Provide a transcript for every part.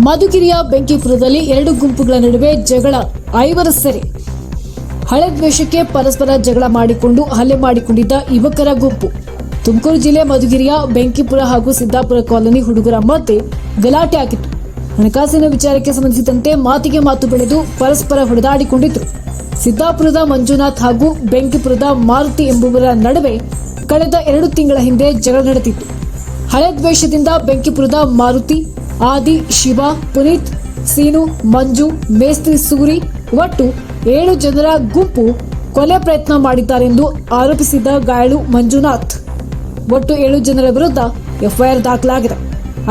ಮಧುಗಿರಿಯ ಬೆಂಕಿಪುರದಲ್ಲಿ ಎರಡು ಗುಂಪುಗಳ ನಡುವೆ ಜಗಳ, 5 ಸೆರೆ. ಹಳೆ ದ್ವೇಷಕ್ಕೆ ಪರಸ್ಪರ ಜಗಳ ಮಾಡಿಕೊಂಡು ಹಲ್ಲೆ ಮಾಡಿಕೊಂಡಿದ್ದ ಯುವಕರ ಗುಂಪು. ತುಮಕೂರು ಜಿಲ್ಲೆ ಮಧುಗಿರಿಯ ಬೆಂಕಿಪುರ ಹಾಗೂ ಸಿದ್ದಾಪುರ ಕಾಲೋನಿ ಹುಡುಗರ ಮಧ್ಯೆ ಗಲಾಟೆ ಆಗಿತ್ತು. ಹಣಕಾಸಿನ ವಿಚಾರಕ್ಕೆ ಸಂಬಂಧಿಸಿದಂತೆ ಮಾತಿಗೆ ಮಾತು ಬೆಳೆದು ಪರಸ್ಪರ ಹೊಡೆದಾಡಿಕೊಂಡಿದ್ರು. ಸಿದ್ದಾಪುರದ ಮಂಜುನಾಥ್ ಹಾಗೂ ಬೆಂಕಿಪುರದ ಮಾರುತಿ ಎಂಬುವರ ನಡುವೆ ಕಳೆದ 2 ತಿಂಗಳ ಹಿಂದೆ ಜಗಳ ನಡೆದಿತ್ತು. ಹಳೆ ದ್ವೇಷದಿಂದ ಬೆಂಕಿಪುರದ ಮಾರುತಿ, ಆದಿ, ಶಿವ, ಪುನೀತ್, ಸೀನು, ಮಂಜು, ಮೇಸ್ತ್ರಿ ಸೂರಿ ಒಟ್ಟು 7 ಜನರ ಗುಂಪು ಕೊಲೆ ಪ್ರಯತ್ನ ಮಾಡಿದ್ದಾರೆಂದು ಆರೋಪಿಸಿದ್ದ ಗಾಯಾಳು ಮಂಜುನಾಥ್. ಒಟ್ಟು 7 ಜನರ ವಿರುದ್ಧ ಎಫ್ಐಆರ್ ದಾಖಲಾಗಿದೆ.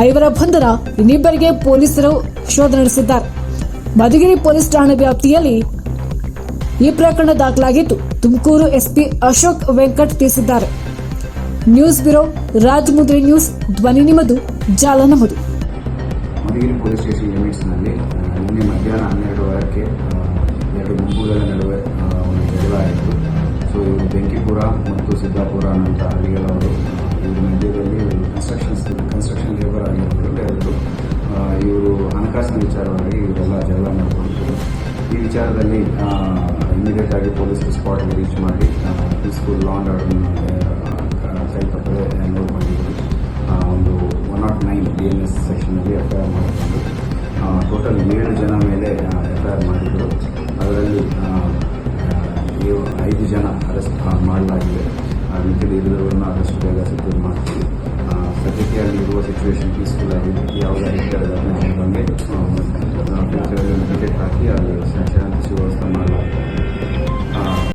5ರ ಬಂಧನ, ಇನ್ನಿಬ್ಬರಿಗೆ ಪೊಲೀಸರು ಶೋಧ ನಡೆಸಿದ್ದಾರೆ. ಮಧುಗಿರಿ ಪೊಲೀಸ್ ಠಾಣಾ ವ್ಯಾಪ್ತಿಯಲ್ಲಿ ಈ ಪ್ರಕರಣ ದಾಖಲಾಗಿದ್ದು, ತುಮಕೂರು ಎಸ್ಪಿ ಅಶೋಕ್ ವೆಂಕಟ್ ತಿಳಿಸಿದ್ದಾರೆ. ನ್ಯೂಸ್ ಬ್ಯೂರೋ, ರಾಜಮುದ್ರಿ ನ್ಯೂಸ್, ಧ್ವನಿ ನಿಮ್ಮದು, ಜಾಲ ನಮ್ಮದು. ಮಧುಗಿರಿ ಪೊಲೀಸ್ ಸ್ಟೇಷನ್ ಲಿಮಿಟ್ಸ್ನಲ್ಲಿ ನಿನ್ನೆ ಮಧ್ಯಾಹ್ನ 12:15ಕ್ಕೆ 2 ಗುಂಪುಗಳ ನಡುವೆ ಒಂದು ಜಗಳ ಆಯಿತು. ಸೊ ಇವರು ಬೆಂಕಿಪುರ ಮತ್ತು ಸಿದ್ದಾಪುರ ಅನ್ನುವಂಥ ಹಳ್ಳಿಗಳವರು ಇವ್ರ ಮಧ್ಯದಲ್ಲಿ ಕನ್ಸ್ಟ್ರಕ್ಷನ್ ಲೇಬರ್ ಆಗಿರೋದು. ಇವರು ಹಣಕಾಸಿನ ವಿಚಾರವಾಗಿ ಇವರೆಲ್ಲ ಜಗಳ ಮಾಡಿಕೊಂಡಿದ್ದರು. ಈ ವಿಚಾರದಲ್ಲಿ ಇಮಿಡಿಯೇಟ್ ಆಗಿ ಪೊಲೀಸರು ಸ್ಪಾಟ್ಗೆ ರೀಚ್ ಮಾಡಿ ಪೀಸ್ಫುಲ್ ಲಾ ಆ್ಯಂಡ್ ಆರ್ಡರ್ ಕೈ ತಪ್ಪದೆ ನೋಡಿಕೊಂಡಿದ್ದರು. ಒಂದು 109 BNS ಸೆಕ್ಷನಲ್ಲಿ ಎಫ್ಐಆರ್ ಮಾಡಿಕೊಂಡು ಟೋಟಲ್ 7 ಜನ ಮೇಲೆ ಎಫ್ಐಆರ್ ಮಾಡಿದರು. ಅದರಲ್ಲಿ 5 ಜನ ಅರೆಸ್ಟ್ ಮಾಡಲಾಗಿದೆ. ಮಿಕ್ಕಿದ ಇರುವವರನ್ನು ಆದಷ್ಟು ಬೇಗ ಸೆಕ್ಯೂರ್ ಮಾಡ್ತೀವಿ. ಸದ್ಯಕ್ಕೆ ಅಲ್ಲಿ ಇರುವ ಸಿಚುವೇಶನ್ ಪೀಸ್ಫುಲ್ ಆಗಿದೆ. ಯಾವುದೇ ರೀತಿಯ ಬಂದು ಫ್ಯೂಚರಲ್ಲಿ ಟಿಕೆಟ್ ಹಾಕಿ ಅಲ್ಲಿ ಶಾಂತಿ ಸುವ್ಯವಸ್ಥೆ ಮಾಡಲಾಗಿದೆ.